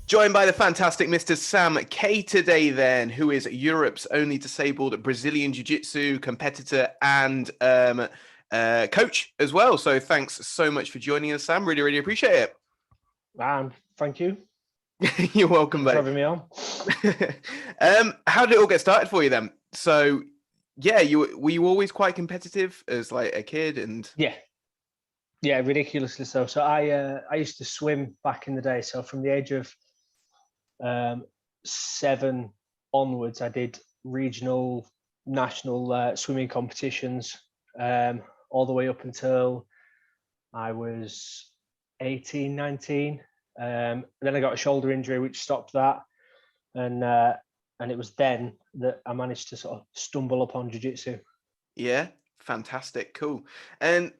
Joined by the fantastic Mr. Sam Kaye today then, who is Europe's only disabled Brazilian Jiu-Jitsu competitor and coach as well. So thanks so much for joining us, Sam. Really, really appreciate it. Thank you. You're welcome, Thanks buddy. for having me on. How did it all get started for you then? So, yeah, were you always quite competitive as like a kid? And yeah, ridiculously so. So I used to swim back in the day. So from the age of 7 onwards, I did regional, national swimming competitions all the way up until I was 18, 19. Then I got a shoulder injury, which stopped that. And it was then that I managed to sort of stumble upon jiu-jitsu. Yeah, fantastic, cool. And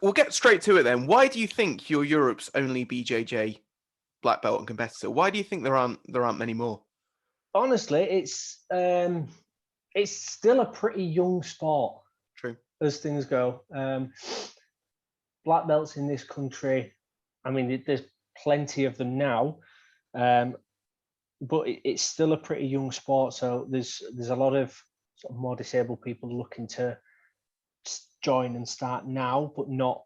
we'll get straight to it then. Why do you think you're Europe's only BJJ black belt and competitor? Why do you think there aren't many more? Honestly, it's still a pretty young sport. True. As things go. Black belts in this country, I mean, there's plenty of them now, but it's still a pretty young sport. So there's a lot of sort of more disabled people looking to join and start now, but not,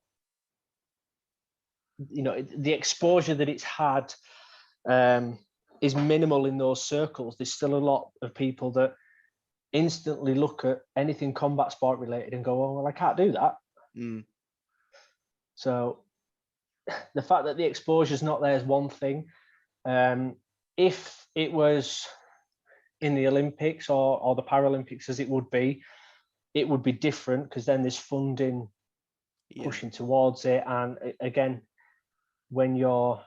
the exposure that it's had is minimal in those circles. There's still a lot of people that instantly look at anything combat sport related and go, oh, well, I can't do that. So the fact that the exposure is not there is one thing. If it was in the Olympics or the Paralympics, as it would be different, because then there's funding pushing towards it. And again, when you're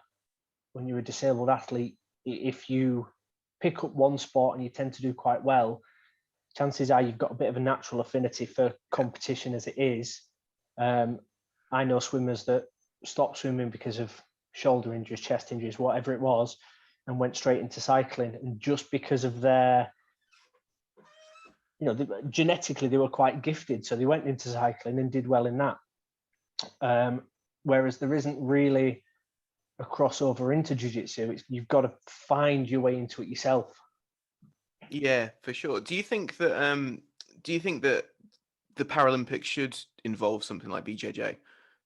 a disabled athlete, if you pick up one sport and you tend to do quite well, chances are you've got a bit of a natural affinity for competition as it is. I know swimmers that stopped swimming because of shoulder injuries, chest injuries, whatever it was, and went straight into cycling. And just because of their, genetically they were quite gifted, so they went into cycling and did well in that. Whereas there isn't really a crossover into jiu-jitsu. You've got to find your way into it yourself. Yeah, for sure. Do you think that the Paralympics should involve something like BJJ?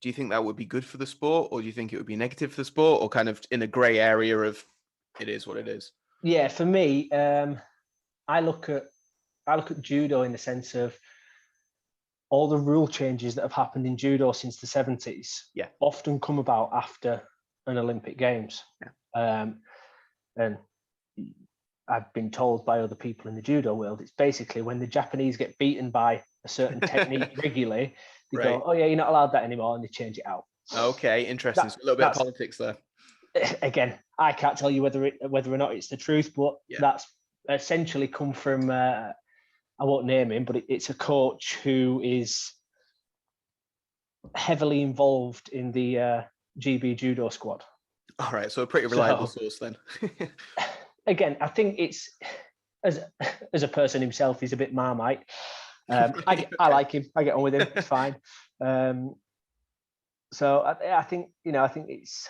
Do you think that would be good for the sport, or do you think it would be negative for the sport, or kind of in a grey area of it is what it is? Yeah, for me, I look at judo in the sense of all the rule changes that have happened in judo since the 70s. Yeah, often come about after an Olympic Games. Yeah. And I've been told by other people in the judo world, it's basically when the Japanese get beaten by a certain technique regularly, they go, oh yeah, you're not allowed that anymore, and they change it out. Okay, interesting. So a little bit of politics there. Again, I can't tell you whether or not it's the truth, but that's essentially come from, I won't name him, but it's a coach who is heavily involved in the GB judo squad. All right, so a pretty reliable source then. Again, I think it's, as a person himself, he's a bit Marmite. I like him. I get on with him. It's fine. So I think it's,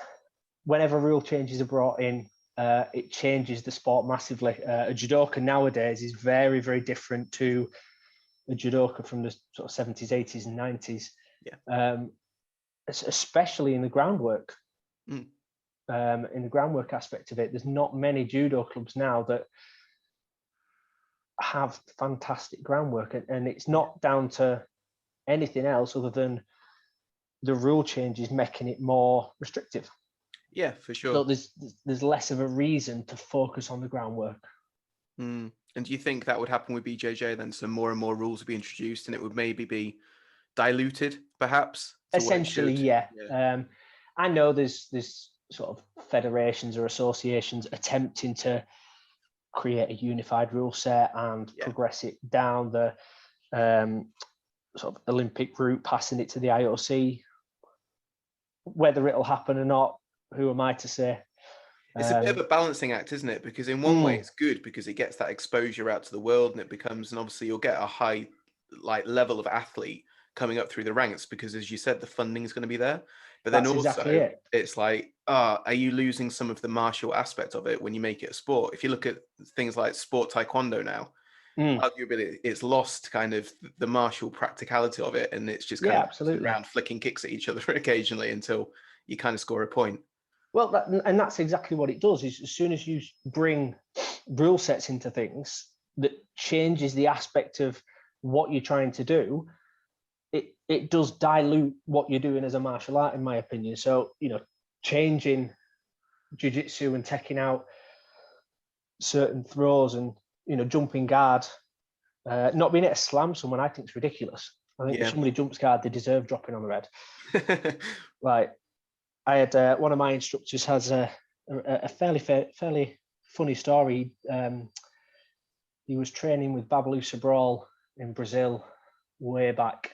whenever rule changes are brought in, it changes the sport massively. A judoka nowadays is very, very different to a judoka from the sort of 70s, 80s, and 90s. Yeah. Especially in the groundwork. In the groundwork aspect of it, there's not many judo clubs now that have fantastic groundwork, and it's not down to anything else other than the rule changes making it more restrictive. Yeah, for sure. So there's less of a reason to focus on the groundwork. And do you think that would happen with BJJ then? So more and more rules would be introduced, and it would maybe be diluted, perhaps? Essentially, yeah. I know there's sort of federations or associations attempting to create a unified rule set and progress it down the sort of Olympic route, passing it to the IOC. Whether it'll happen or not, who am I to say? It's a bit of a balancing act, isn't it? Because in one way it's good because it gets that exposure out to the world, and it becomes, and obviously you'll get a high level of athlete coming up through the ranks, because as you said, the funding is going to be there. But then That's exactly also it. it's like, are you losing some of the martial aspect of it when you make it a sport? If you look at things like sport taekwondo now, arguably it's lost kind of the martial practicality of it, and it's just kind Yeah, of absolutely. around flicking kicks at each other occasionally until you kind of score a point. Well, and that's exactly what it does. Is as soon as you bring rule sets into things that changes the aspect of what you're trying to do, it does dilute what you're doing as a martial art, in my opinion. So, you know, changing jiu-jitsu and taking out certain throws and, you know, jumping guard, not being able to slam someone, I think is ridiculous. I think if somebody jumps guard, they deserve dropping on the head. Like, I had one of my instructors has a fairly funny story. He was training with Babalu Sobral in Brazil way back,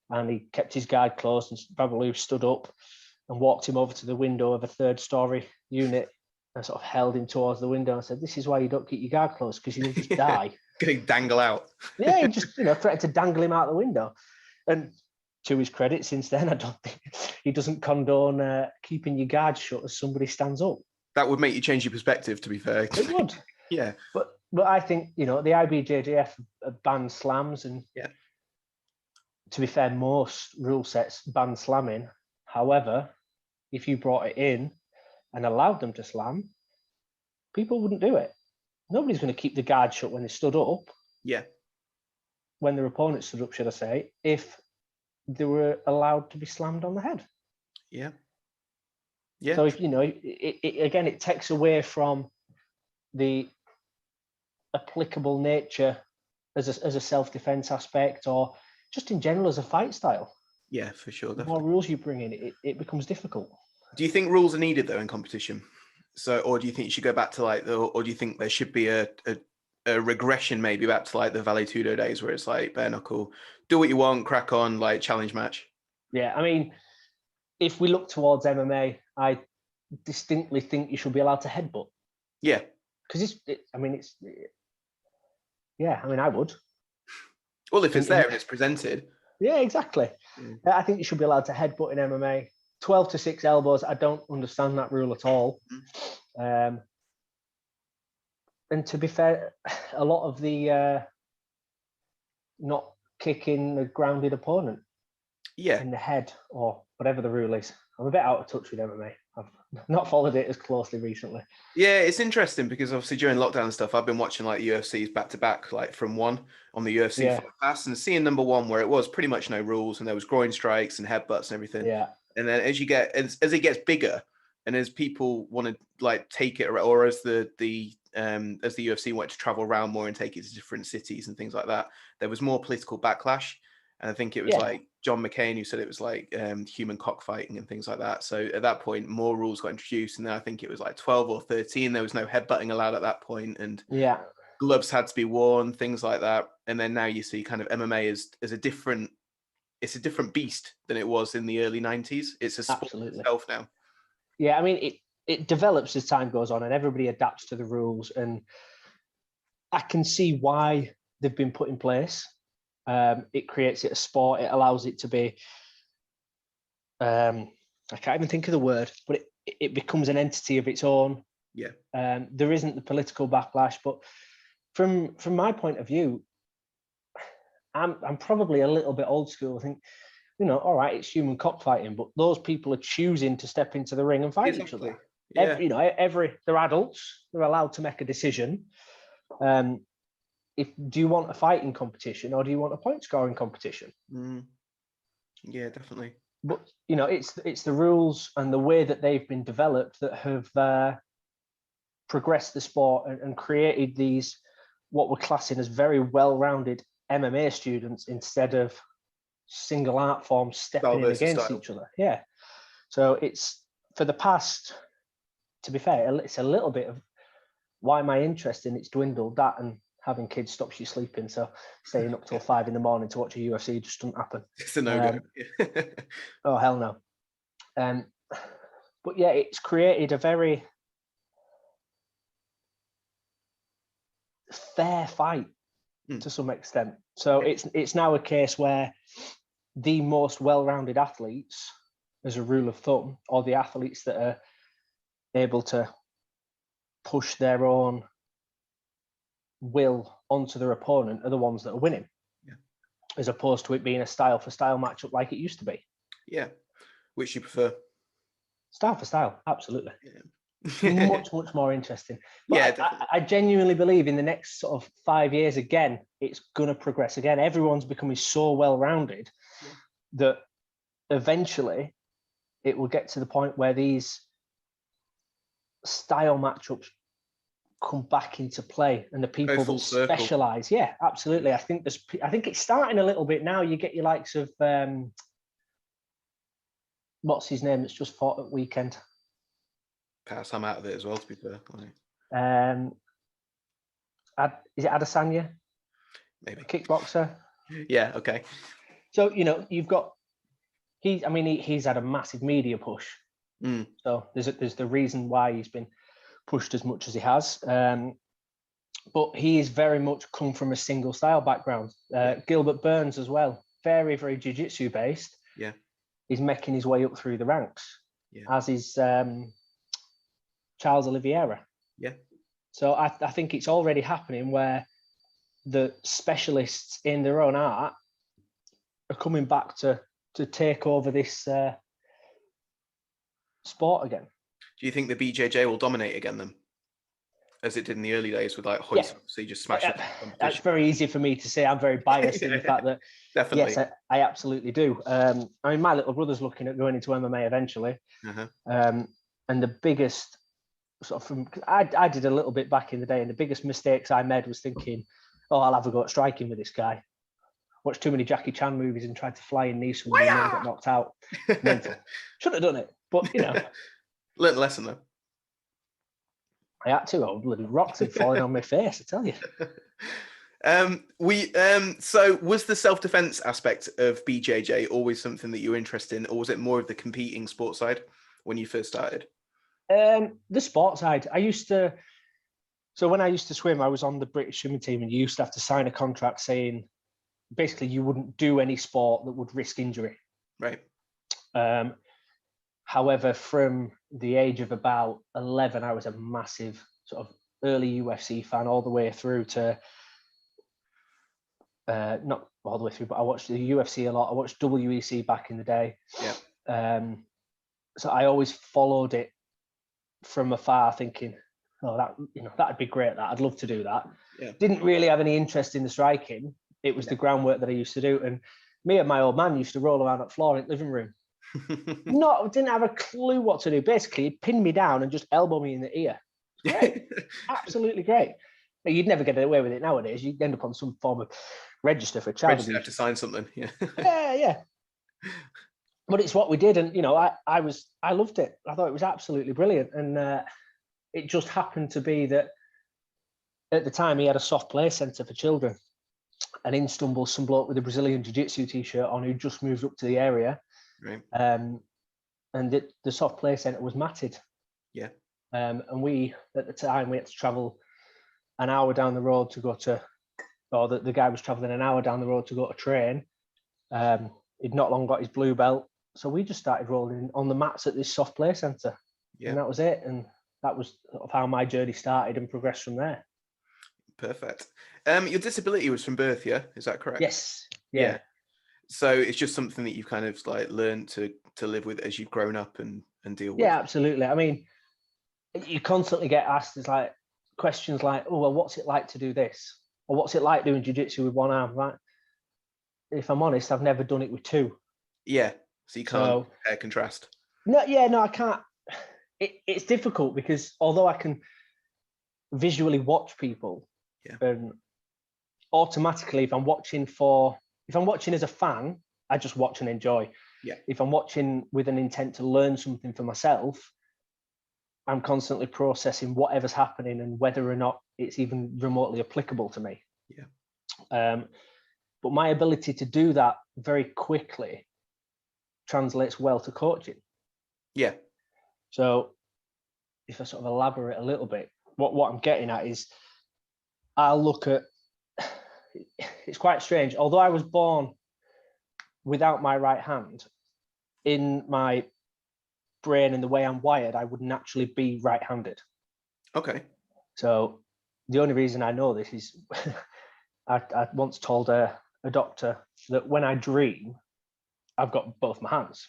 and he kept his guard closed, and Babalu stood up and walked him over to the window of a 3rd-story unit and sort of held him towards the window and said, "This is why you don't keep your guard closed, because you'll just die." Gonna dangle out. Yeah, he just, you know, threatened to dangle him out the window. And to his credit, since then, I don't think he doesn't condone keeping your guard shut as somebody stands up. That would make you change your perspective, to be fair. It would. Yeah. But I think, you know, the IBJJF banned slams, and to be fair, most rule sets ban slamming. However, if you brought it in and allowed them to slam, people wouldn't do it. Nobody's going to keep the guard shut when they stood up. Yeah. When their opponent stood up, should I say, if they were allowed to be slammed on the head. Yeah. Yeah. So if, you know, it takes away from the applicable nature as a self-defense aspect, or just in general as a fight style. Yeah, for sure. The more rules you bring in, it becomes difficult. Do you think rules are needed though in competition? So, or do you think you should go back to like or do you think there should be a regression maybe back to like the Vale Tudo days where it's like bare knuckle, do what you want, crack on, like challenge match? Yeah, I mean, if we look towards MMA, I distinctly think you should be allowed to headbutt. Yeah. Because I would. Well, if it's there and it's presented. Yeah, exactly. I think you should be allowed to headbutt in MMA. 12 to 6 elbows, I don't understand that rule at all. And to be fair, a lot of the not kicking the grounded opponent in the head, or whatever the rule is. I'm a bit out of touch with MMA. I've not followed it as closely recently. Yeah, it's interesting because obviously during lockdown and stuff, I've been watching like UFC's back to back, like from one on the UFC Fight Pass, and seeing number one where it was pretty much no rules and there was groin strikes and headbutts and everything. Yeah. And then as it gets bigger, and as people want to like take it, or as the UFC wanted to travel around more and take it to different cities and things like that, there was more political backlash. And I think it was like John McCain who said it was like human cockfighting and things like that. So at that point, more rules got introduced. And then I think it was like 12 or 13. There was no headbutting allowed at that point, and gloves had to be worn, things like that. And then now you see kind of MMA as a different beast than it was in the early 90s. It's a sport itself now. Yeah, I mean, it develops as time goes on and everybody adapts to the rules. And I can see why they've been put in place. It creates it a sport. It allows it to be, I can't even think of the word, but it becomes an entity of its own. Yeah. There isn't the political backlash, but from my point of view, I'm probably a little bit old school. I think, you know, all right, it's human cockfighting, but those people are choosing to step into the ring and fight each other. Yeah. They're adults. They're allowed to make a decision. Do you want a fighting competition or do you want a point scoring competition? Yeah, definitely. But you know, it's the rules and the way that they've been developed that have progressed the sport and created these what we're classing as very well-rounded MMA students instead of single art forms stepping in against each other. Yeah. So it's for the past, to be fair, it's a little bit of why my interest in it's dwindled. That and having kids stops you sleeping. So staying up till 5 a.m. to watch a UFC just doesn't happen. It's a no-go. Oh, hell no. But yeah, it's created a very fair fight to some extent. So it's now a case where the most well-rounded athletes, as a rule of thumb, or the athletes that are able to push their own will onto their opponent, are the ones that are winning, as opposed to it being a style for style matchup like it used to be. Yeah. Which you prefer? Style for style, absolutely. Yeah. Much more interesting. But Yeah, I genuinely believe in the next sort of 5 years, again, it's going to progress again. Everyone's becoming so well-rounded that eventually it will get to the point where these style matchups come back into play, and the people that specialize. Yeah, absolutely. I think it's starting a little bit now. You get your likes of what's his name that's just fought at weekend. Pass, I'm out of it as well, to be fair. Is it Adesanya? Maybe. Kickboxer. Yeah, okay. So, you've got he's had a massive media push. So there's the reason why he's been pushed as much as he has. But he is very much come from a single style background. Gilbert Burns as well, very, very jiu-jitsu based. Yeah. He's making his way up through the ranks, as is Charles Oliveira. Yeah. So I think it's already happening where the specialists in their own art are coming back to take over this sport again. Do you think the BJJ will dominate again then, as it did in the early days with like Hoist? So you just smash it. That's very easy for me to say. I'm very biased in the fact that definitely. Yes, I absolutely do. My little brother's looking at going into MMA eventually. And the biggest I did a little bit back in the day, and the biggest mistakes I made was thinking, oh, I'll have a go at striking with this guy. Watched too many Jackie Chan movies and tried to fly and knee somebody and then get knocked out. Mental. Should have done it, but learned a lesson though. I had to. Oh, bloody rocks had fallen on my face, I tell you. So was the self-defense aspect of BJJ always something that you were interested in, or was it more of the competing sport side when you first started? The sport side. So when I used to swim, I was on the British swimming team, and you used to have to sign a contract saying basically you wouldn't do any sport that would risk injury. Right. However, from the age of about 11, I was a massive sort of early UFC fan all the way through to not all the way through, but I watched the UFC a lot. I watched WEC back in the day. Yeah. So I always followed it from afar, thinking, oh, that'd be great. I'd love to do that. Yeah. Didn't really have any interest in the striking. It was the groundwork that I used to do. And me and my old man used to roll around at the floor in the living room. Didn't have a clue what to do. Basically, he'd pin me down and just elbow me in the ear. Great. Absolutely great. You'd never get away with it nowadays. You'd end up on some form of register for child abuse. You have to sign something. Yeah. Yeah. But it's what we did, and I loved it. I thought it was absolutely brilliant, and it just happened to be that at the time he had a soft play centre for children, and in stumbles some bloke with a Brazilian Jiu-Jitsu t-shirt on who just moved up to the area, right? And the soft play centre was matted. Yeah. And we at the time we had to travel an hour down the road to go to, or the guy was traveling an hour down the road to go to train. He'd not long got his blue belt. So we just started rolling on the mats at this soft play centre. Yeah. And that was it. And that was sort of how my journey started and progressed from there. Perfect. Your disability was from birth, yeah? Is that correct? Yes. Yeah. So it's just something that you've kind of like learned to live with as you've grown up and deal with. Yeah, absolutely. I mean, you constantly get asked questions like, oh, well, what's it like to do this? Or what's it like doing jiu-jitsu with one arm? Right? If I'm honest, I've never done it with two. Yeah. So you can't compare contrast. No, I can't. It's difficult because although I can visually watch people, automatically, if I'm watching as a fan, I just watch and enjoy. Yeah. If I'm watching with an intent to learn something for myself, I'm constantly processing whatever's happening and whether or not it's even remotely applicable to me. Yeah. But my ability to do that very quickly translates well to coaching. Yeah. So if I sort of elaborate a little bit, what I'm getting at is I'll look at, it's quite strange. Although I was born without my right hand, in my brain and the way I'm wired, I would naturally be right-handed. Okay. So the only reason I know this is I once told a doctor that when I dream, I've got both my hands.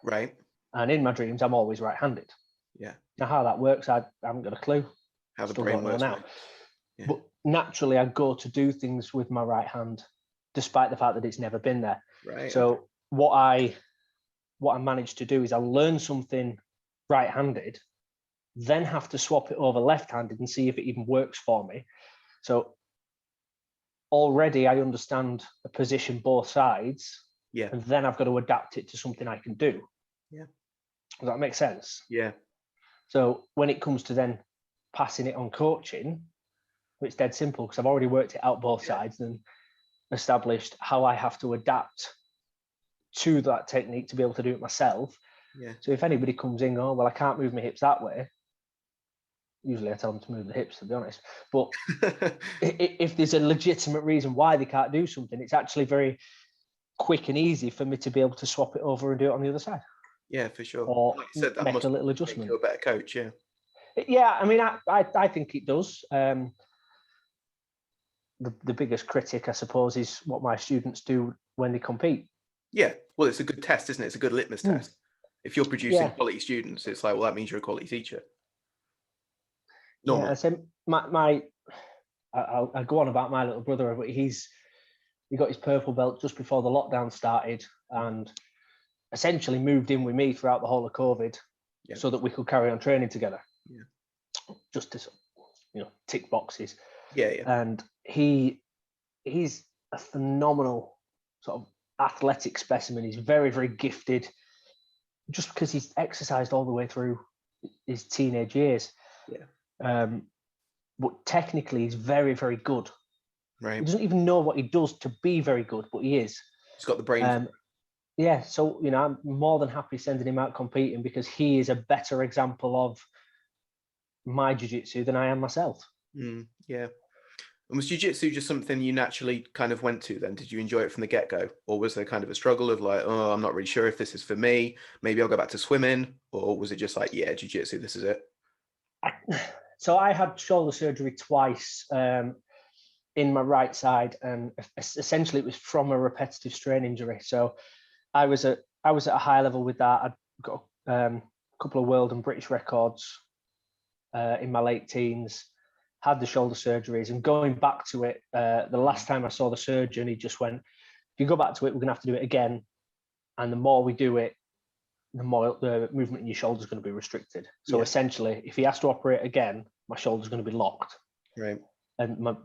Right. And in my dreams, I'm always right-handed. Yeah. Now, how that works, I haven't got a clue. How the Still brain don't know works. now. Right? Yeah. But naturally, I go to do things with my right hand, despite the fact that it's never been there. Right. So okay. what I managed to do is I learn something right-handed, then have to swap it over left-handed and see if it even works for me. So already I understand the position both sides, Yeah. and then I've got to adapt it to something I can do. Yeah. Does that make sense? Yeah. So when it comes to then passing it on coaching, it's dead simple because I've already worked it out both sides and established how I have to adapt to that technique to be able to do it myself. Yeah. So if anybody comes in, oh, well, I can't move my hips that way. Usually I tell them to move the hips, to be honest. But if there's a legitimate reason why they can't do something, it's actually very quick and easy for me to be able to swap it over and do it on the other side. Yeah, for sure. Or Like you said, that make must a little make adjustment. you a better coach. Yeah. Yeah, I mean, I think it does. The biggest critic, I suppose, is what my students do when they compete. Yeah. Well, it's a good test, isn't it? It's a good litmus test. If you're producing quality students, it's like, well, that means you're a quality teacher. Normally. Yeah, I say I'll go on about my little brother, but he got his purple belt just before the lockdown started and essentially moved in with me throughout the whole of COVID so that we could carry on training together. Yeah. Just to, tick boxes. Yeah, yeah. And he's a phenomenal sort of athletic specimen. He's very, very gifted just because he's exercised all the way through his teenage years. Yeah. But technically he's very, very good. Right. He doesn't even know what he does to be very good, but he is. He's got the brain. Yeah, so I'm more than happy sending him out competing because he is a better example of my jiu-jitsu than I am myself. Yeah. And was jiu-jitsu just something you naturally kind of went to then? Did you enjoy it from the get-go? Or was there kind of a struggle of like, oh, I'm not really sure if this is for me. Maybe I'll go back to swimming. Or was it just like, yeah, jiu-jitsu, this is it? So I had shoulder surgery twice in my right side, and essentially it was from a repetitive strain injury. So I was at a high level with that. I'd got a couple of world and British records in my late teens, had the shoulder surgeries, and going back to it, the last time I saw the surgeon, he just went, if you go back to it, we're going to have to do it again. And the more we do it, the more the movement in your shoulder is going to be restricted. So essentially, if he has to operate again, my shoulder's going to be locked. Right. And my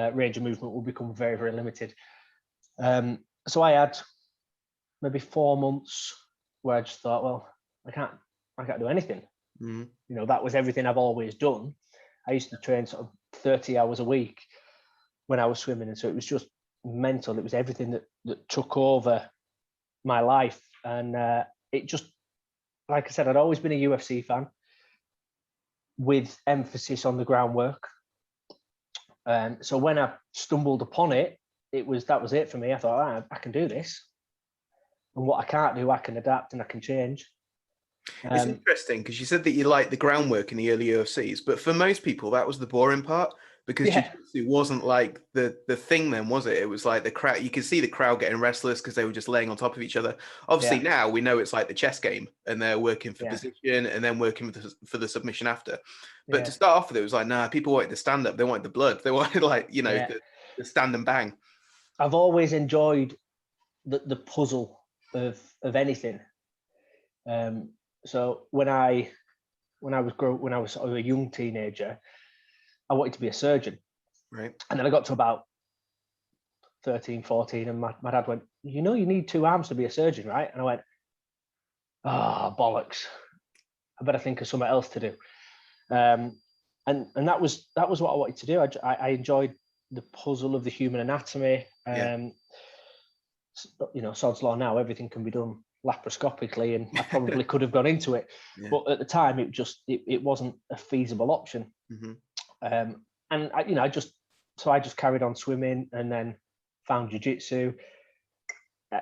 range of movement will become very, very limited. So I had maybe 4 months where I just thought, well, I can't do anything. That was everything I've always done. I used to train sort of 30 hours a week when I was swimming. And so it was just mental. It was everything that took over my life. And it just, like I said, I'd always been a UFC fan with emphasis on the groundwork. So when I stumbled upon it, that was it for me. I thought, I can do this. And what I can't do, I can adapt and I can change. It's interesting because you said that you liked the groundwork in the early UFCs, but for most people, that was the boring part because jiu-jitsu wasn't like the thing then, was it? It was like the crowd. You could see the crowd getting restless because they were just laying on top of each other. Obviously, now we know it's like the chess game and they're working for position and then working for the submission after. But to start off with, it was like, nah, people wanted the stand up. They wanted the blood. They wanted like, the stand and bang. I've always enjoyed the puzzle of anything. So when I was sort of a young teenager, I wanted to be a surgeon. Right. And then I got to about 13, 14, and my dad went, you need 2 arms to be a surgeon, right? And I went, bollocks. I better think of something else to do. And that was what I wanted to do. I enjoyed the puzzle of the human anatomy. Sod's law now, everything can be done laparoscopically, and I probably could have gone into it, but at the time it wasn't a feasible option. And I just carried on swimming and then found jiu-jitsu.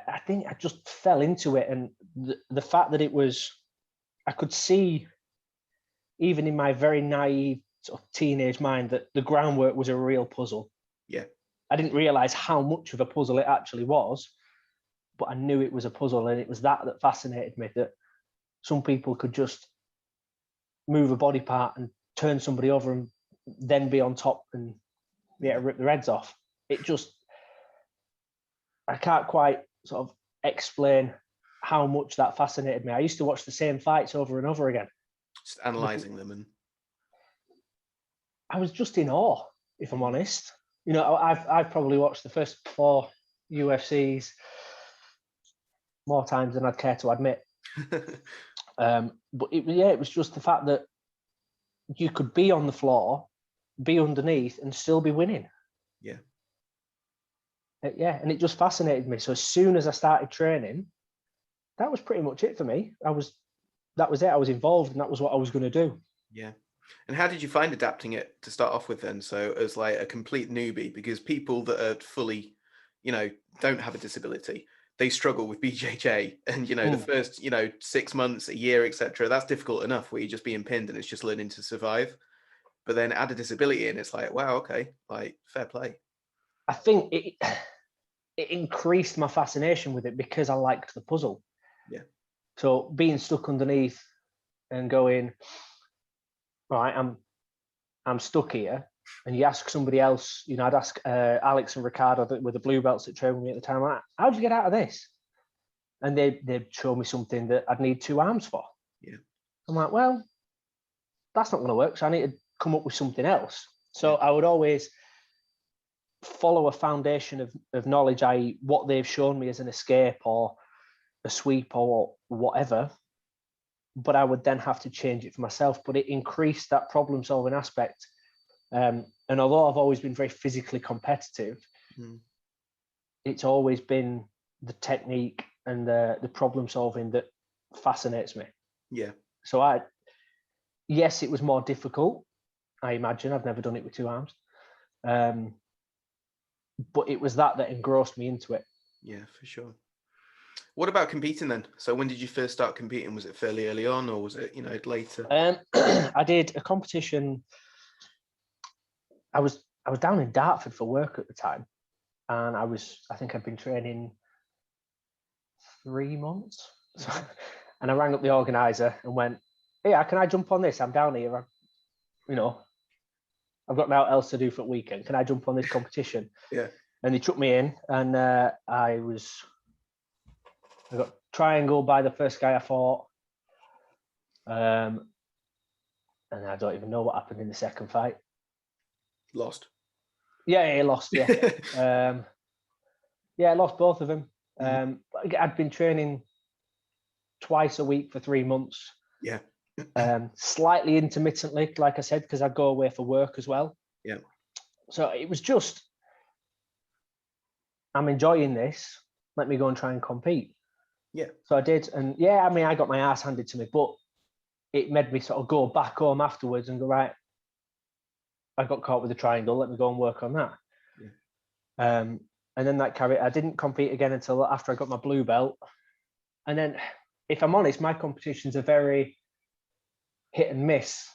I think I just fell into it, and the fact that I could see, even in my very naive sort of teenage mind, that the groundwork was a real puzzle. Yeah. I didn't realize how much of a puzzle it actually was, but I knew it was a puzzle, and it was that fascinated me, that some people could just move a body part and turn somebody over and then be on top and rip their heads off. I can't quite sort of explain how much that fascinated me. I used to watch the same fights over and over again. Just analysing them, and I was just in awe, if I'm honest. You know, I've probably watched the first 4 UFCs more times than I'd care to admit. But it was just the fact that you could be on the floor, be underneath, and still be winning. Yeah. And it just fascinated me. So as soon as I started training, that was pretty much it for me. That was it. I was involved, and that was what I was going to do. Yeah. And how did you find adapting it to start off with then? So as like a complete newbie, because people that are fully, don't have a disability, they struggle with BJJ, and the first 6 months, a year, etc. That's difficult enough, where you're just being pinned and it's just learning to survive. But then add a disability and it's like, wow, okay, like fair play. I think it increased my fascination with it because I liked the puzzle. Yeah. So being stuck underneath and going, right, I'm stuck here, and you ask somebody else, I'd ask Alex and Ricardo that were the blue belts that trained with me at the time, how'd you get out of this? And they'd show me something that I'd need 2 arms for. Yeah. I'm like, well, that's not going to work. So I need to come up with something else. So I would always follow a foundation of knowledge, i.e. what they've shown me as an escape or a sweep or whatever, but I would then have to change it for myself. But it increased that problem solving aspect. And although I've always been very physically competitive, it's always been the technique and the problem solving that fascinates me. Yeah. So yes, it was more difficult. I imagine I've never done it with 2 arms. But it was that engrossed me into it. Yeah, for sure. What about competing then? So when did you first start competing? Was it fairly early on, or was it, later? I did a competition. I was down in Dartford for work at the time, and I think I'd been training 3 months. And I rang up the organizer and went, "Hey, can I jump on this? I'm down here. I've got nothing else to do for the weekend. Can I jump on this competition?" Yeah. And they took me in, and I got triangle by the first guy I fought. And I don't even know what happened in the second fight. Lost. Yeah, he lost. Yeah. I lost both of them. I'd been training twice a week for 3 months. Yeah. Slightly intermittently, like I said, because I'd go away for work as well. Yeah. So it was just, I'm enjoying this. Let me go and try and compete. Yeah. So I did. And I got my ass handed to me, but it made me sort of go back home afterwards and go, right, I got caught with the triangle. Let me go and work on that. Yeah. And then I didn't compete again until after I got my blue belt. And then, if I'm honest, my competitions are very hit and miss.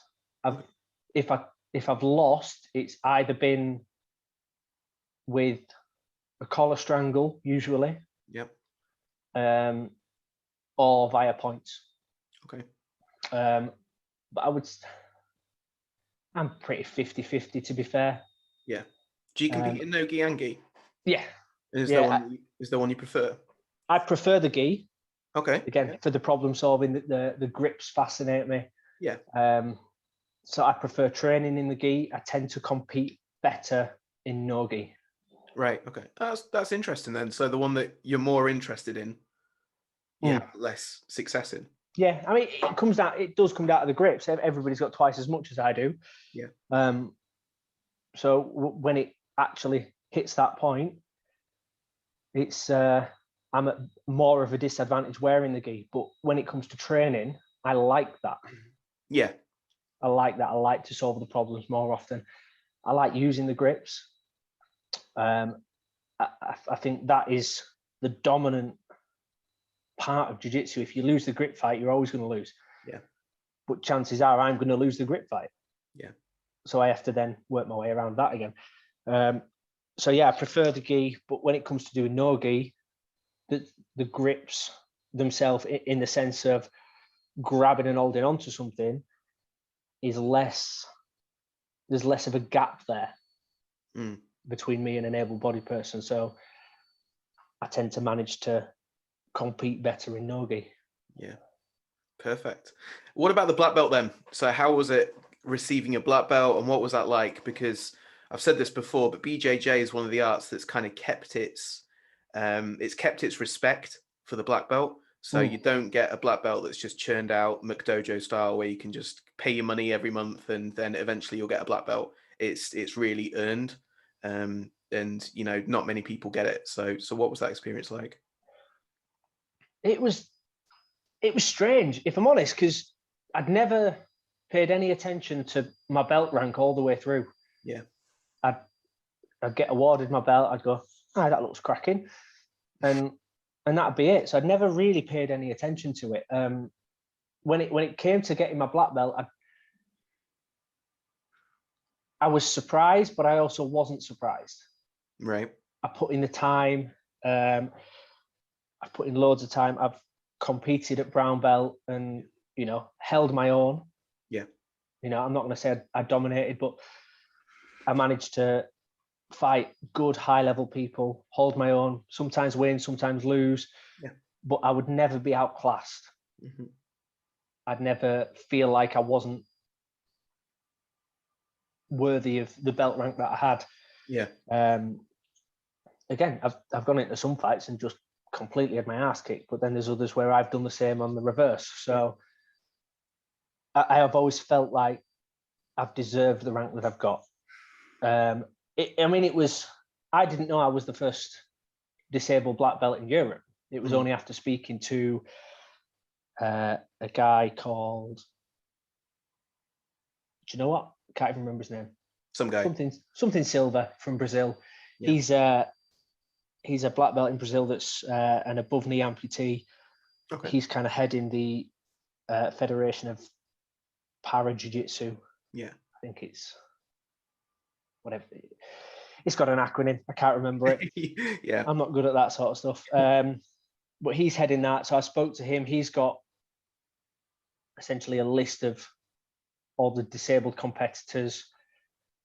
If I've lost, it's either been with a collar strangle, usually. Yep. Or via points. Okay. But I'm pretty 50-50, to be fair. Yeah. Do you compete in no-gi and gi? Yeah. Is there one you prefer? I prefer the gi. Okay. Again, for the problem solving, the grips fascinate me. Yeah. So I prefer training in the gi. I tend to compete better in no gi. Right. Okay. That's interesting then. So the one that you're more interested in, you have less success in. Yeah. I mean, it does come down to the grips. Everybody's got twice as much as I do. Yeah. So when it actually hits that point, it's I'm at more of a disadvantage wearing the gi. But when it comes to training, I like that. Yeah. I like that. I like to solve the problems more often. I like using the grips. I think that is the dominant part of jiu-jitsu. If you lose the grip fight, you're always going to lose. Yeah. But chances are I'm going to lose the grip fight. Yeah. So I have to then work my way around that again. So yeah, I prefer the gi, but when it comes to doing no gi, the grips themselves, in the sense of grabbing and holding onto something, is less. There's less of a gap there between me and an able-bodied person. So I tend to manage to compete better in no gi. Yeah. Perfect. What about the black belt then? So how was it receiving a black belt, and what was that like? Because I've said this before, but BJJ is one of the arts that's kind of kept its respect for the black belt. So you don't get a black belt that's just churned out McDojo style, where you can just pay your money every month and then eventually you'll get a black belt. It's really earned, and you know, not many people get it. So what was that experience like? It was strange, if I'm honest, because I'd never paid any attention to my belt rank all the way through. Yeah. I'd get awarded my belt, I'd go, "Ah, that looks cracking," and that'd be it. So I'd never really paid any attention to it. When it came to getting my black belt, I was surprised, but I also wasn't surprised. Right. I put in the time. I've put in loads of time. I've competed at brown belt and, you know, held my own. Yeah. You know, I'm not going to say I dominated, but I managed to fight good high level people, hold my own, sometimes win, sometimes lose. Yeah. But I would never be outclassed. Mm-hmm. I'd never feel like I wasn't worthy of the belt rank that I had. Yeah. Again, I've gone into some fights and just completely had my ass kicked, but then there's others where I've done the same on the reverse. So I have always felt like I've deserved the rank that I've got. I didn't know I was the first disabled black belt in Europe. It was only after speaking to a guy called, do you know what? I can't even remember his name. Some guy. Something Silva from Brazil. Yeah. He's a black belt in Brazil that's an above knee amputee. Okay. He's kind of heading the Federation of Para Jiu-Jitsu. Yeah. I think it's whatever. It's got an acronym. I can't remember it. Yeah. I'm not good at that sort of stuff. But he's heading that. So I spoke to him. He's got essentially a list of all the disabled competitors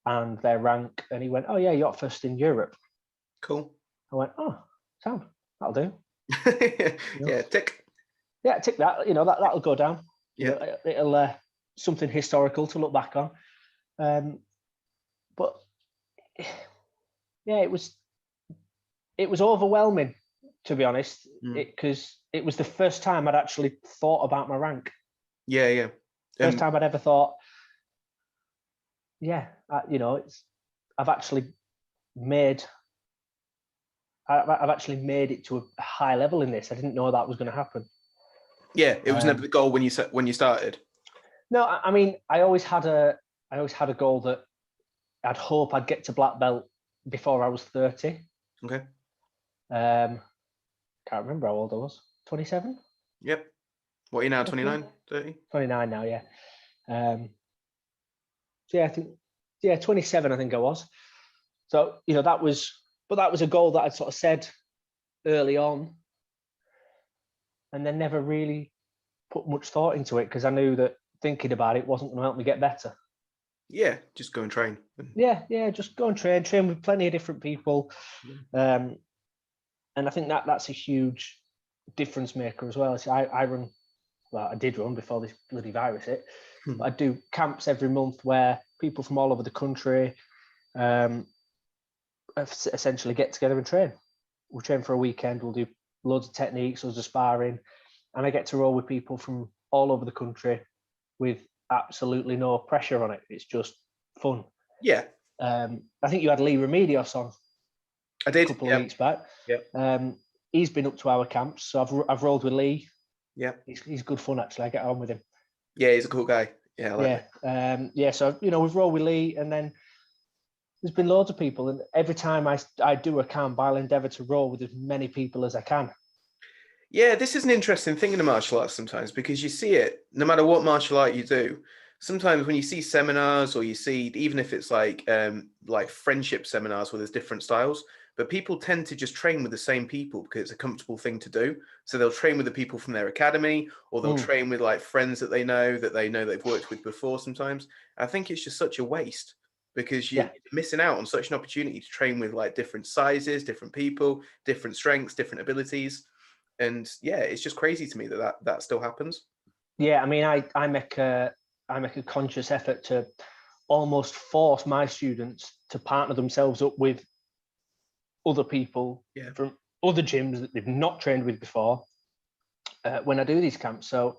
and their rank. And he went, "Oh yeah, you're first in Europe." Cool. I went, "Oh, Sam, that'll do." Yeah, tick. Yeah, tick that. You know, that'll go down. Yeah. It'll something historical to look back on. But yeah, it was overwhelming, to be honest, because it was the first time I'd actually thought about my rank. Yeah, yeah. First time I'd ever thought, I've actually made it to a high level in this. I didn't know that was going to happen. Yeah, it was never the goal when you started. No, I mean, I always had a goal that I'd hope I'd get to black belt before I was 30. Okay. Can't remember how old I was. 27? Yep. What are you now, 29, 30? 29 now, yeah. So yeah, I think, 27 I think I was. So, that was a goal that I'd sort of said early on and then never really put much thought into it because I knew that thinking about it wasn't going to help me get better. Yeah, just go and train. Yeah, just go and train with plenty of different people. And I think that's a huge difference maker as well. I did run before this bloody virus hit. But I do camps every month where people from all over the country essentially get together and train. We'll train for a weekend. We'll do loads of techniques, loads of sparring. And I get to roll with people from all over the country with absolutely no pressure on it. It's just fun. Yeah. I think you had Lee Remedios on. I did. A couple of weeks back. Yeah. He's been up to our camps, so I've rolled with Lee. Yeah. He's good fun actually. I get on with him. Yeah, he's a cool guy. Yeah. I like it. So we've rolled with Lee, and then there's been loads of people, and every time I do a camp, I'll endeavour to roll with as many people as I can. Yeah, this is an interesting thing in the martial arts sometimes, because you see it no matter what martial art you do. Sometimes when you see seminars, or you see, even if it's like friendship seminars where there's different styles, but people tend to just train with the same people because it's a comfortable thing to do. So they'll train with the people from their academy, or they'll train with like friends that they know they've worked with before sometimes. I think it's just such a waste, because you're missing out on such an opportunity to train with like different sizes, different people, different strengths, different abilities. And yeah, it's just crazy to me that still happens. Yeah, I mean, I make a conscious effort to almost force my students to partner themselves up with other people from other gyms that they've not trained with before when I do these camps. So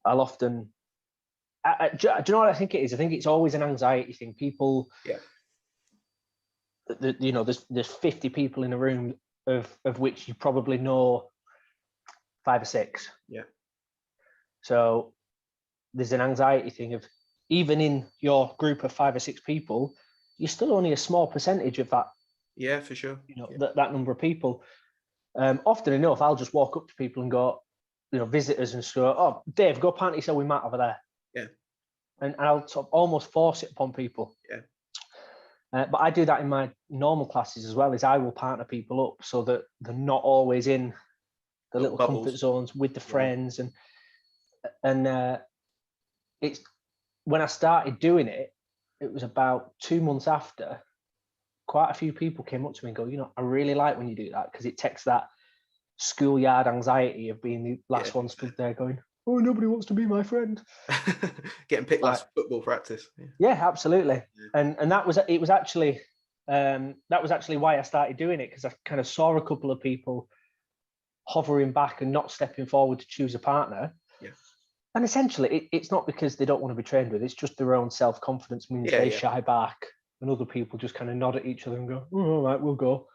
I'll often, do you know what I think it is? I think it's always an anxiety thing. People, you know, there's 50 people in a room of which you probably know 5 or 6. Yeah. So there's an anxiety thing of, even in your group of 5 or 6 people, you're still only a small percentage of that. Yeah, for sure. You know, that number of people. Often enough, I'll just walk up to people and go, you know, visitors and so, oh, Dave, go partner yourself with Matt over there. Yeah. And I'll sort of almost force it upon people. Yeah. But I do that in my normal classes as well, is I will partner people up so that they're not always in the little bubbles. comfort zones with the friends. And it's, when I started doing it, it was about 2 months after, quite a few people came up to me and go, you know, I really like when you do that, because it takes that schoolyard anxiety of being the last one stood there going, oh, nobody wants to be my friend. Getting picked last football practice. Yeah, absolutely. And that was, it was actually, that was actually why I started doing it, because I kind of saw a couple of people hovering back and not stepping forward to choose a partner. Yeah. And essentially, it's not because they don't want to be trained with, it's just their own self-confidence means they shy back, and other people just kind of nod at each other and go, oh, all right, we'll go.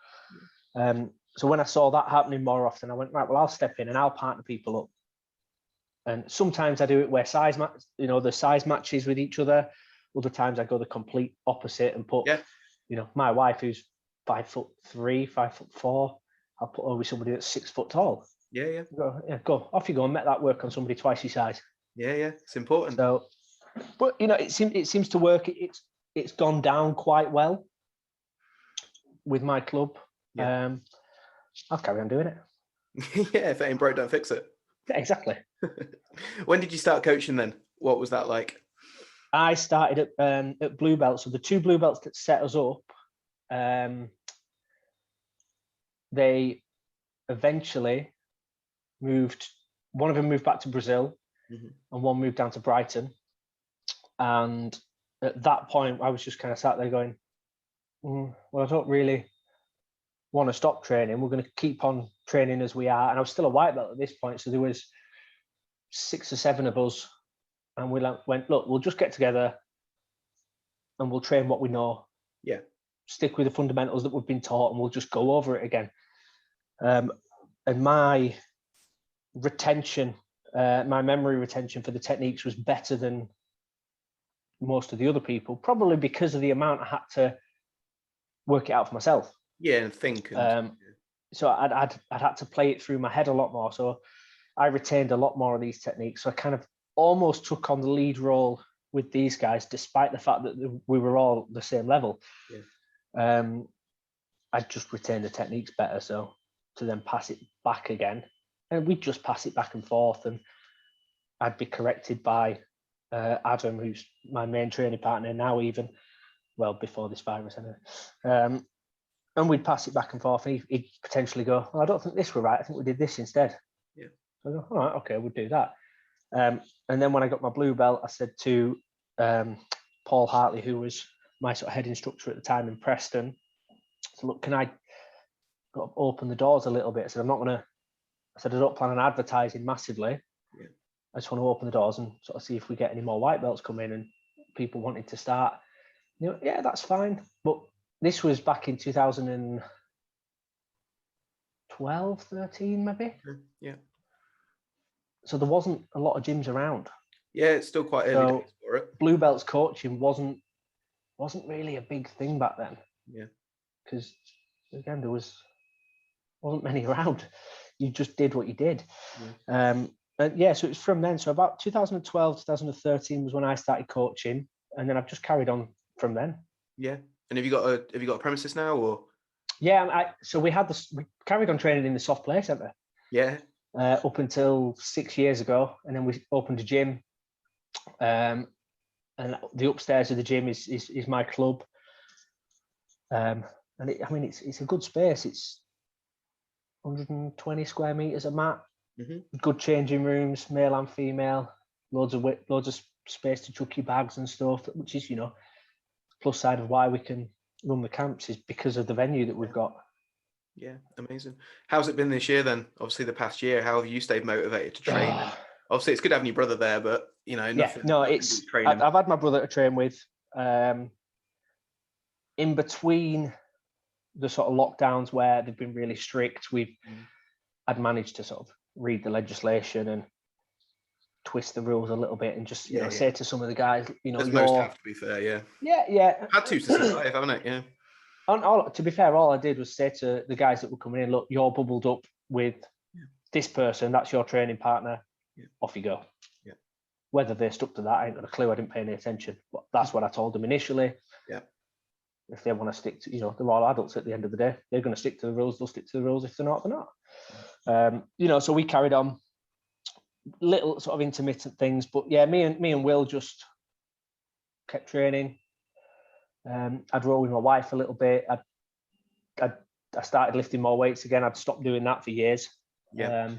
So when I saw that happening more often, I went, right, well, I'll step in and I'll partner people up. And sometimes I do it where the size matches with each other. Other times I go the complete opposite and put, you know, my wife, who's 5'3", 5'4", I'll put her with somebody that's 6 foot tall. Yeah. Go off you go and make that work on somebody twice your size. Yeah, it's important. So, but you know, it seems to work. It's gone down quite well with my club. Yeah. I'll carry on doing it. Yeah, if it ain't broke, don't fix it. Yeah, exactly. When did you start coaching then? What was that like? I started at blue belt. So the 2 blue belts that set us up, they eventually moved. One of them moved back to Brazil, and one moved down to Brighton. And at that point, I was just kind of sat there going, well, I don't really want to stop training. We're going to keep on training as we are. And I was still a white belt at this point. So there was 6 or 7 of us. And we went, look, we'll just get together and we'll train what we know. Yeah. Stick with the fundamentals that we've been taught, and we'll just go over it again. And my retention, my memory retention for the techniques was better than most of the other people, probably because of the amount I had to work it out for myself. Yeah, and think. So I'd had to play it through my head a lot more. So I retained a lot more of these techniques. So I kind of almost took on the lead role with these guys, despite the fact that we were all the same level. Yeah. I just retained the techniques better. So to then pass it back again, and we'd just pass it back and forth, and I'd be corrected by Adam, who's my main training partner now, even, well, before this virus anyway. And we'd pass it back and forth, and he'd potentially go, well, I don't think this were right, I think we did this instead. Yeah. So I go, all right, okay, we'll do that. And then when I got my blue belt, I said to Paul Hartley, who was my sort of head instructor at the time in Preston, so look, can I open the doors a little bit? I said, I don't plan on advertising massively. Yeah. I just want to open the doors and sort of see if we get any more white belts come in and people wanting to start. You know, yeah, that's fine. But this was back in 2012, 13 maybe. Yeah. So there wasn't a lot of gyms around. Yeah, it's still quite early days for it. Blue belts coaching wasn't wasn't really a big thing back then. Yeah. Because again, there wasn't many around. You just did what you did. Yeah. And yeah, so it was from then. So about 2012, 2013 was when I started coaching, and then I've just carried on from then. Yeah. And have you got a premises now, or? Yeah, so we carried on training in the soft play centre. Yeah. Up until 6 years ago, and then we opened a gym. And the upstairs of the gym is my club. And it's a good space. It's 120 square meters of mat, good changing rooms, male and female, loads of space to chuck your bags and stuff, which is, plus side of why we can run the camps is because of the venue that we've got. Yeah, amazing. How's it been this year then? Obviously the past year, how have you stayed motivated to train? Obviously it's good having your brother there, but nothing. It's training. I've had my brother to train with. In between the sort of lockdowns where they've been really strict, I'd managed to sort of read the legislation and twist the rules a little bit and just say to some of the guys, as most have, to be fair. Yeah. Had to survive, haven't it? Yeah. To be fair, all I did was say to the guys that were coming in, look, you're bubbled up with this person, that's your training partner. Yeah. Off you go. Yeah. Whether they stuck to that, I ain't got a clue. I didn't pay any attention. But that's what I told them initially. Yeah. If they want to stick to, they're all adults at the end of the day. They're going to stick to the rules. They'll stick to the rules. If they're not, they're not. So we carried on little sort of intermittent things. But yeah, me and Will just kept training. I'd roll with my wife a little bit. I started lifting more weights again. I'd stopped doing that for years. Yeah.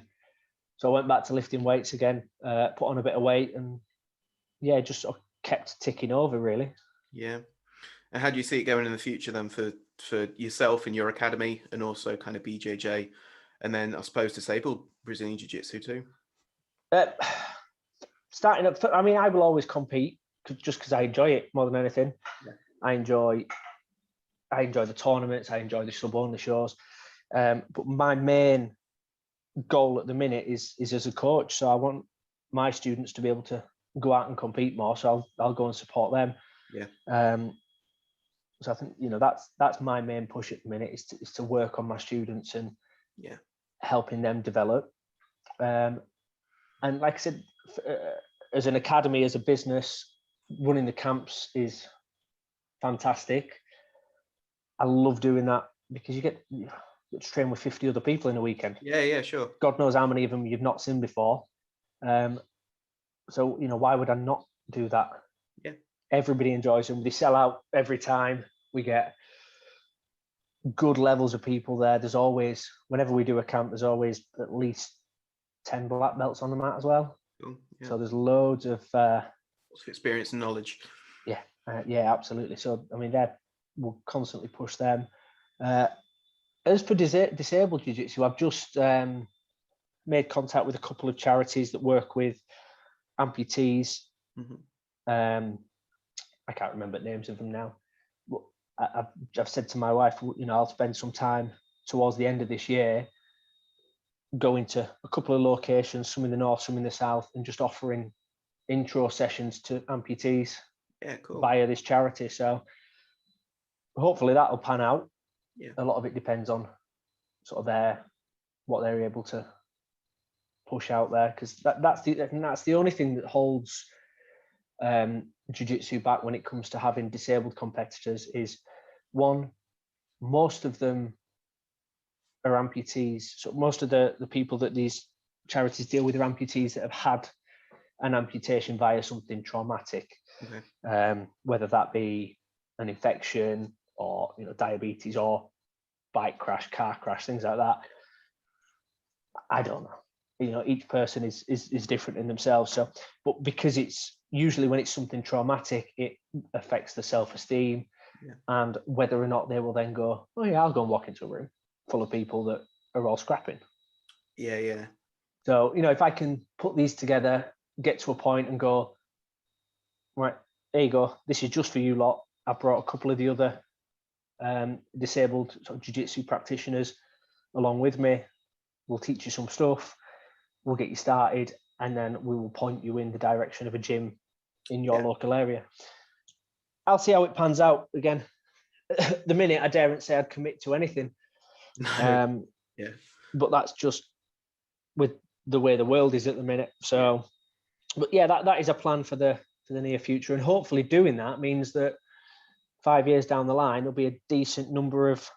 So I went back to lifting weights again, put on a bit of weight, and yeah, just sort of kept ticking over really. Yeah. And how do you see it going in the future then for yourself and your academy, and also kind of BJJ, and then I suppose disabled Brazilian Jiu-Jitsu too? Starting up, I will always compete just because I enjoy it more than anything. Yeah. I enjoy the tournaments. I enjoy the sub-only shows. But my main goal at the minute is as a coach. So I want my students to be able to go out and compete more. So I'll go and support them. Yeah. So I think that's my main push at the minute is to work on my students and helping them develop. And like I said, as an academy, as a business, running the camps is fantastic. I love doing that because you get to train with 50 other people in a weekend. Yeah, sure. God knows how many of them you've not seen before. So why would I not do that? Yeah. Everybody enjoys them. They sell out every time. We get good levels of people there. There's always, whenever we do a camp, there's always at least 10 black belts on the mat as well. Cool. Yeah. So there's loads of experience and knowledge. Yeah, absolutely. So we'll constantly push them. As for disabled jiu-jitsu, I've just made contact with a couple of charities that work with amputees. I can't remember the names of them now. But I've said to my wife, I'll spend some time towards the end of this year going to a couple of locations, some in the north, some in the south, and just offering intro sessions to amputees via this charity. So hopefully that'll pan out. Yeah. A lot of it depends on sort of what they're able to push out there, because that's the only thing that holds jiu-jitsu back when it comes to having disabled competitors is, one, most of them are amputees. So most of the people that these charities deal with are amputees that have had an amputation via something traumatic, whether that be an infection or diabetes or bike crash, car crash, things like that. I don't know. Each person is different in themselves. So, but because it's usually when it's something traumatic, it affects the self-esteem and whether or not they will then go, oh yeah, I'll go and walk into a room full of people that are all scrapping. Yeah. So, if I can put these together, get to a point and go, right, there you go. This is just for you lot. I brought a couple of the other disabled sort of jiu-jitsu practitioners along with me. We'll teach you some stuff. We'll get you started, and then we will point you in the direction of a gym in your local area. I'll see how it pans out again. The minute I daren't say I'd commit to anything. No. Yeah. But that's just with the way the world is at the minute. So, but yeah, that is a plan for the near future, and hopefully doing that means that 5 years down the line there'll be a decent number of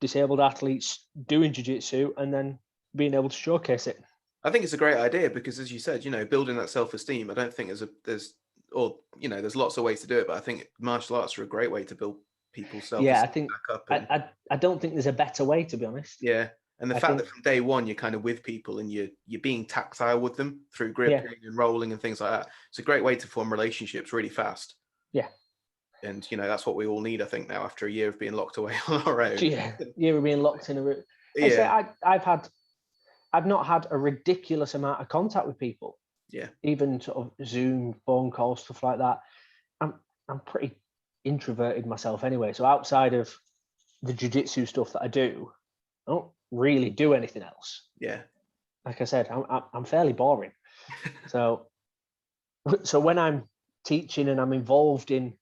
disabled athletes doing jiu-jitsu and then being able to showcase it. I think it's a great idea because, as you said, building that self-esteem. I don't think there's lots of ways to do it, but I think martial arts are a great way to build people's self-esteem Yeah, I think back up. And, I don't think there's a better way, to be honest. yeah, and the fact that from day one you're kind of with people and you're being tactile with them through gripping and rolling and things like that. It's a great way to form relationships really fast. Yeah. And that's what we all need, I think, now after a year of being locked away on our own. Yeah, year of being locked in a room. Yeah. I've not had a ridiculous amount of contact with people. Yeah. Even sort of Zoom, phone calls, stuff like that. I'm pretty introverted myself anyway. So outside of the jiu-jitsu stuff that I do, I don't really do anything else. Yeah. Like I said, I'm fairly boring. So when I'm teaching and I'm involved in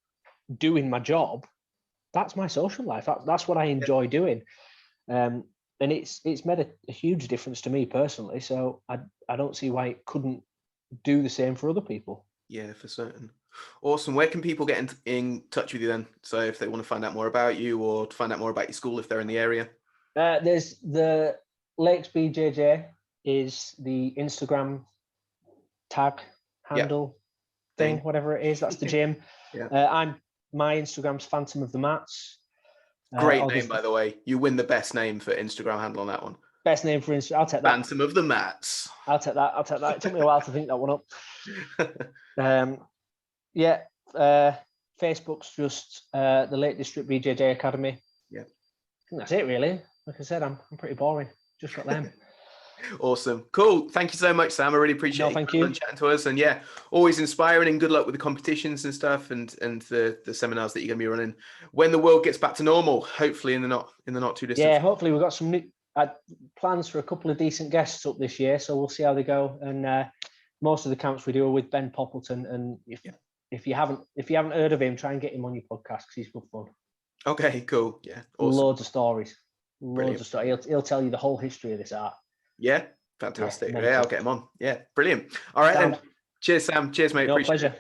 doing my job, that's my social life. That's what I enjoy doing. And it's made a huge difference to me personally. So I don't see why it couldn't do the same for other people. Yeah, for certain. Awesome. Where can people get in touch with you then? So if they want to find out more about you or to find out more about your school, if they're in the area. There's the Lakes BJJ is the Instagram tag handle thing, whatever it is. That's the gym. My Instagram's Phantom of the Mats. Great name, by the way. You win the best name for Instagram handle on that one. Best name for Instagram. I'll take that. Phantom of the Mats. I'll take that. It took me a while to think that one up. Facebook's just the Lake District BJJ Academy. Yeah. I think that's it, really. Like I said, I'm pretty boring. Just got them. Awesome. Cool. Thank you so much, Sam. I really appreciate you chatting to us. And always inspiring, and good luck with the competitions and stuff and the seminars that you're going to be running when the world gets back to normal, hopefully in the not too distant. Yeah, hopefully we've got some new plans for a couple of decent guests up this year, so we'll see how they go. And most of the camps we do are with Ben Poppleton, and if you haven't heard of him, try and get him on your podcast because he's good fun. Okay, cool. Yeah, awesome. Loads of stories. He'll tell you the whole history of this art. Yeah, fantastic. Yeah, I'll get him on. Yeah, brilliant. All right, then. Cheers, Sam. Cheers, mate. No, pleasure.